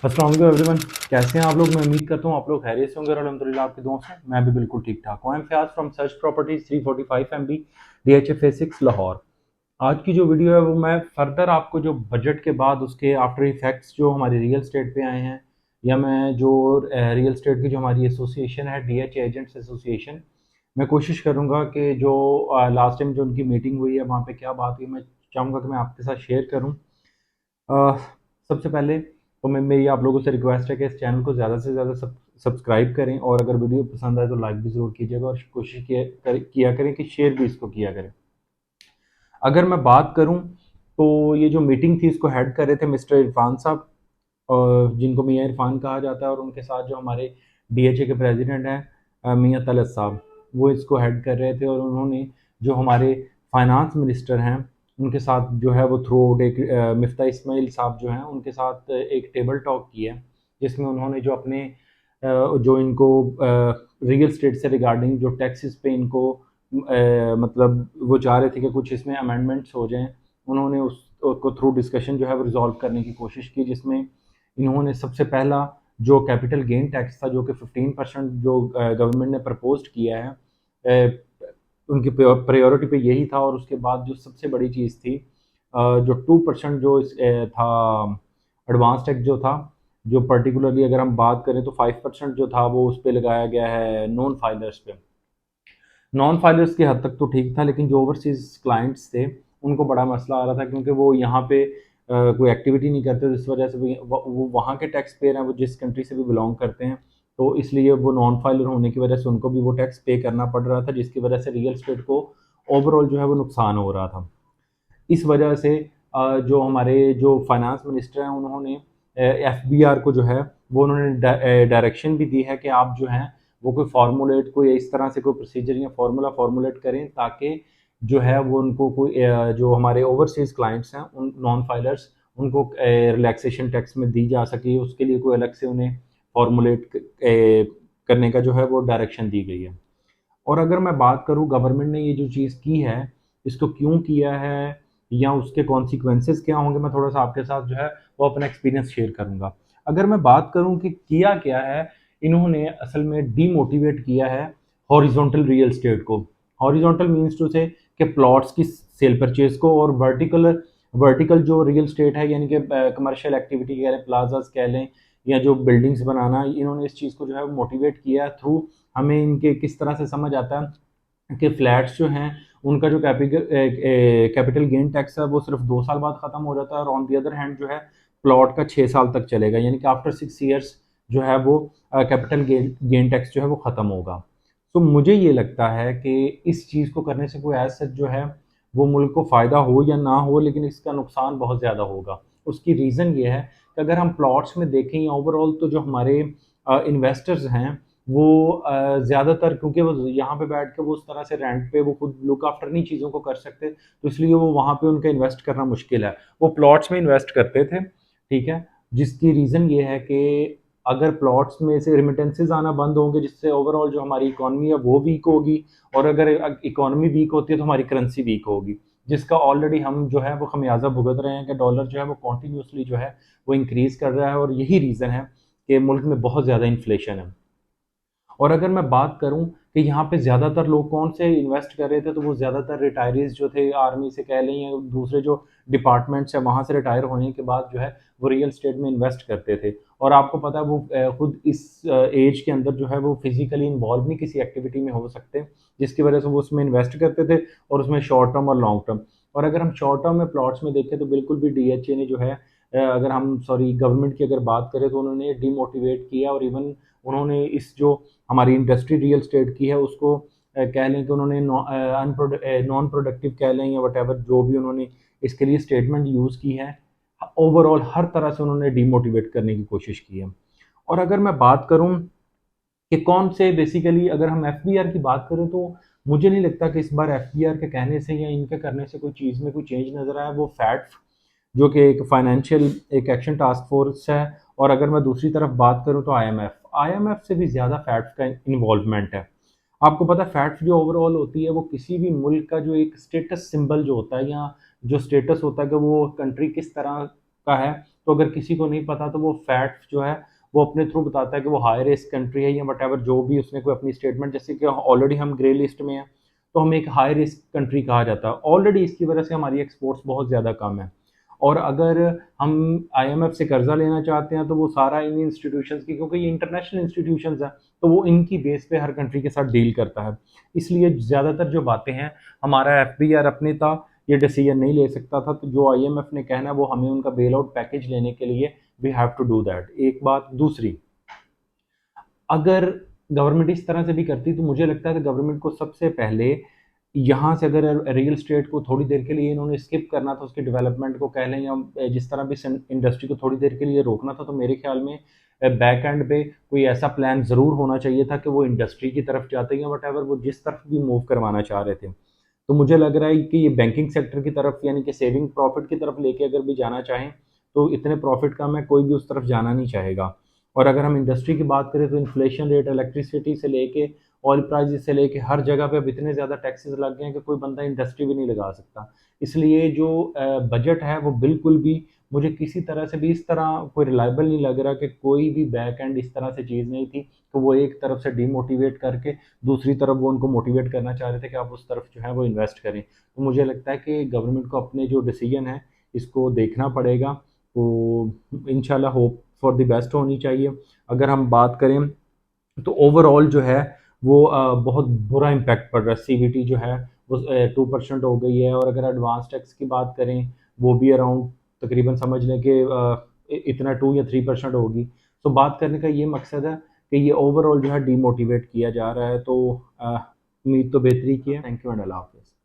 अस्सलाम वालेकुम एवरीवन। कैसे हैं आप लोग? मैं उम्मीद करता हूँ आप लोग खैरियत से होंगे और अल्हम्दुलिल्लाह आपकी दुआओं से मैं भी बिल्कुल ठीक ठाक हूँ। I am Fayaz from search properties 345 MB DHFA 6 Lahore. आज की जो वीडियो है वो मैं फर्दर आपको जो बजट के बाद उसके आफ्टर इफेक्ट्स जो हमारे रियल स्टेट पे आए हैं, या मैं जो रियल स्टेट की जो हमारी एसोसिएशन है DH एजेंट्स एसोसिएशन, मैं कोशिश करूँगा कि जो लास्ट टाइम जो उनकी मीटिंग हुई है वहाँ पे क्या बात हुई, मैं चाहूँगा कि मैं आपके साथ शेयर करूँ। अ, सबसे पहले तो मैं मेरी आप लोगों से रिक्वेस्ट है कि इस चैनल को ज़्यादा से ज़्यादा सब्सक्राइब करें, और अगर वीडियो पसंद आए तो लाइक भी ज़रूर कीजिएगा, और कोशिश किया करें कि शेयर भी इसको किया करें। अगर मैं बात करूं तो ये जो मीटिंग थी इसको हेड कर रहे थे मिस्टर इरफान साहब, जिनको मियाँ इरफान कहा जाता है, और उनके साथ जो हमारे DHA के प्रेसिडेंट हैं मियाँ तलत साहब, वो इसको हेड कर रहे थे। और उन्होंने जो हमारे फाइनेंस मिनिस्टर हैं उनके साथ जो है वो थ्रू आउट एक मिफ्ता इस्माइल साहब जो हैं उनके साथ एक टेबल टॉक की है, जिसमें उन्होंने जो अपने जो इनको रियल स्टेट से रिगार्डिंग जो टैक्सेस पे इनको मतलब वो चाह रहे थे कि कुछ इसमें अमेंडमेंट्स हो जाएं, उन्होंने उसको थ्रू डिस्कशन जो है वो रिजॉल्व करने की कोशिश की, जिसमें इन्होंने सबसे पहला जो कैपिटल गेन टैक्स था जो कि 15% जो गवर्नमेंट ने प्रपोज्ड किया है, उनकी प्रायोरिटी पे यही था। और उसके बाद जो सबसे बड़ी चीज़ थी, जो 2% जो था एडवांस टैक्स जो था, जो पर्टिकुलरली अगर हम बात करें तो 5% जो था वो उस पर लगाया गया है नॉन फाइलर्स पे। नॉन फाइलर्स की हद तक तो ठीक था, लेकिन जो ओवरसीज क्लाइंट्स थे उनको बड़ा मसला आ रहा था, क्योंकि वो यहाँ पे कोई एक्टिविटी नहीं करते, तो इस वजह से वो वहाँ के टैक्स पेयर हैं, वो जिस कंट्री से भी बिलोंग करते हैं, तो इसलिए वो नॉन फाइलर होने की वजह से उनको भी वो टैक्स पे करना पड़ रहा था, जिसकी वजह से रियल स्टेट को ओवरऑल जो है वो नुकसान हो रहा था। इस वजह से जो हमारे जो फाइनेंस मिनिस्टर हैं उन्होंने FBR को जो है वो उन्होंने डायरेक्शन भी दी है कि आप जो हैं वो कोई फार्मूलेट, कोई इस तरह से कोई प्रोसीजर या फार्मूला फार्मूलेट करें, ताकि जो है वो उनको कोई जो हमारे ओवरसीज क्लाइंट्स हैं उन नॉन फाइलर्स उनको रिलैक्सेशन टैक्स में दी जा सके, उसके लिए कोई अलग से उन्हें फार्मूलेट करने का जो है वो डायरेक्शन दी गई है। और अगर मैं बात करूँ गवर्नमेंट ने ये जो चीज़ की है इसको क्यों किया है या उसके कॉन्सिक्वेंसेस क्या होंगे, मैं थोड़ा सा आपके साथ जो है वो अपना एक्सपीरियंस शेयर करूँगा। अगर मैं बात करूँ कि किया क्या है, इन्होंने असल में डीमोटिवेट किया है हॉरिजॉन्टल रियल एस्टेट को। हॉरिजॉन्टल मीन्स टू से कि प्लॉट्स की सेल परचेज को, और वर्टिकल वर्टिकल जो रियल एस्टेट है यानी कि कमर्शियल एक्टिविटी कह लें, प्लाजास कह लें, या जो बिल्डिंग्स बनाना, इन्होंने इस चीज़ को जो है मोटिवेट किया थ्रू, हमें इनके किस तरह से समझ आता है कि फ्लैट्स जो हैं उनका जो कैपिटल गेन टैक्स है वो सिर्फ 2 साल बाद ख़त्म हो जाता है, और ऑन दी अदर हैंड जो है प्लॉट का 6 साल तक चलेगा, यानी कि आफ्टर 6 ईयर्स जो है वो कैपिटल गेन टैक्स जो है वो ख़त्म होगा। तो मुझे ये लगता है कि इस चीज़ को करने से कोई ऐसा सच जो है वो मुल्क को फ़ायदा हो या ना हो, लेकिन इसका नुकसान बहुत ज़्यादा होगा। उसकी रीज़न ये है कि अगर हम प्लॉट्स में देखें या ओवरऑल, तो जो हमारे इन्वेस्टर्स हैं वो ज़्यादातर, क्योंकि वो यहाँ पे बैठ के वो उस तरह से रेंट पे वो खुद लुक आफ्टर नहीं चीज़ों को कर सकते, तो इसलिए वो वहाँ पे उनका इन्वेस्ट करना मुश्किल है। वो प्लॉट्स में इन्वेस्ट करते थे, ठीक है? जिसकी रीज़न ये है कि अगर प्लॉट्स में से रेमिटेंसेस आना बंद होंगे, जिससे ओवरऑल जो हमारी इकॉनमी है वो वीक होगी, और अगर इकॉनमी वीक होती है तो हमारी करेंसी वीक होगी, जिसका ऑलरेडी हम जो है वो खमियाजा भुगत रहे हैं कि डॉलर जो है वो कॉन्टीन्यूसली जो है वो इंक्रीज़ कर रहा है, और यही रीज़न है कि मुल्क में बहुत ज़्यादा इन्फ्लेशन है। और अगर मैं बात करूं कि यहाँ पे ज़्यादातर लोग कौन से इन्वेस्ट कर रहे थे, तो वो ज़्यादातर रिटायरीज जो थे आर्मी से कह लें या दूसरे जो डिपार्टमेंट्स हैं वहाँ से रिटायर होने के बाद जो है वो रियल स्टेट में इन्वेस्ट करते थे। और आपको पता है वो खुद इस एज के अंदर जो है वो फिजिकली इन्वॉल्व नहीं किसी एक्टिविटी में हो सकते, जिसकी वजह से वो उसमें इन्वेस्ट करते थे, और उसमें शॉर्ट टर्म और लॉन्ग टर्म। और अगर हम शॉर्ट टर्म में प्लॉट्स में देखें तो बिल्कुल भी DHA ने जो है अगर हम सॉरी गवर्नमेंट की अगर बात करें तो उन्होंने डीमोटिवेट किया, और इवन उन्होंने इस जो हमारी इंडस्ट्री रियल स्टेट की है उसको कह लें कि उन्होंने नॉन प्रोडक्टिव कह लें या वट एवर जो भी उन्होंने इसके लिए स्टेटमेंट यूज़ की है, ओवरऑल हर तरह से उन्होंने डीमोटिवेट करने की कोशिश की है। और अगर मैं बात करूं कि कौन से बेसिकली अगर हम FBR की बात करें, तो मुझे नहीं लगता कि इस बार FBR के कहने से या इनके करने से कोई चीज़ में कोई चेंज नज़र आया। वो फैट जो कि एक फाइनेंशियल एक एक्शन टास्क फोर्स है, और अगर मैं दूसरी तरफ बात करूं तो IMF से भी ज़्यादा फैट्स का इन्वॉल्वमेंट है। आपको पता है फैट्स जो ओवरऑल होती है वो किसी भी मुल्क का जो एक स्टेटस सिंबल जो होता है, या जो स्टेटस होता है कि वो कंट्री किस तरह का है, तो अगर किसी को नहीं पता तो वो फैक्ट जो है वो अपने थ्रू बताता है कि वो हाई रिस्क कंट्री है या वट एवर, जो भी उसने कोई अपनी स्टेटमेंट, जैसे कि ऑलरेडी हम ग्रे लिस्ट में हैं तो हमें एक हाई रिस्क कंट्री कहा जाता है ऑलरेडी। इसकी वजह से हमारी एक्सपोर्ट्स बहुत ज़्यादा कम है। और अगर हम आईएमएफ से कर्जा लेना चाहते हैं तो वो सारा इन इंस्टीट्यूशंस की, क्योंकि ये इंटरनेशनल इंस्टीट्यूशंस हैं, तो वो इनकी बेस पे हर कंट्री के साथ डील करता है। इसलिए ज़्यादातर जो बातें हैं, हमारा एफबीआर अपने था ये डिसीजन नहीं ले सकता था, तो जो आईएमएफ ने कहना है वो हमें उनका बेल आउट पैकेज लेने के लिए we have to do that. एक बात। दूसरी, अगर गवर्नमेंट इस तरह से भी करती तो मुझे लगता है कि गवर्नमेंट को सबसे पहले यहाँ से, अगर रियल स्टेट को थोड़ी देर के लिए इन्होंने स्किप करना था, उसके डेवलपमेंट को कह लें या जिस तरह भी इंडस्ट्री को थोड़ी देर के लिए रोकना था, तो मेरे ख्याल में बैक एंड पे कोई ऐसा प्लान ज़रूर होना चाहिए था कि वो इंडस्ट्री की तरफ जाते हैं, वट एवर वो जिस तरफ भी मूव करवाना चाह रहे थे। तो मुझे लग रहा है कि ये बैंकिंग सेक्टर की तरफ, यानी कि सेविंग प्रॉफिट की तरफ लेके अगर भी जाना चाहें तो इतने प्रॉफिट का मैं कोई भी उस तरफ जाना नहीं चाहेगा। और अगर हम इंडस्ट्री की बात करें तो इन्फ्लेशन रेट, इलेक्ट्रिसिटी से लेके ऑयल प्राइस से लेके हर जगह पे अब इतने ज़्यादा टैक्सेस लग गए हैं कि कोई बंदा इंडस्ट्री भी नहीं लगा सकता। इसलिए जो बजट है वो बिल्कुल भी मुझे किसी तरह से भी इस तरह कोई रिलायबल नहीं लग रहा कि कोई भी बैक एंड इस तरह से चीज़ नहीं थी कि वो एक तरफ से डीमोटिवेट करके दूसरी तरफ वो उनको मोटिवेट करना चाह रहे थे कि आप उस तरफ जो है वो इन्वेस्ट करें। तो मुझे लगता है कि गवर्नमेंट को अपने जो डिसीजन है इसको देखना पड़ेगा। तो इंशाल्लाह होप फॉर द बेस्ट होनी चाहिए। अगर हम बात करें तो ओवरऑल जो है वो बहुत बुरा इम्पैक्ट पड़ रहा है। सीवीटी जो है वो 2% हो गई है, और अगर एडवांस टैक्स की बात करें वो भी अराउंड तकरीबन समझ लें कि इतना 2 या 3% होगी। तो बात करने का ये मकसद है कि ये ओवरऑल जो है डीमोटिवेट किया जा रहा है। तो उम्मीद तो बेहतरी की है। थैंक यू एंड अल्लाह हाफिज़।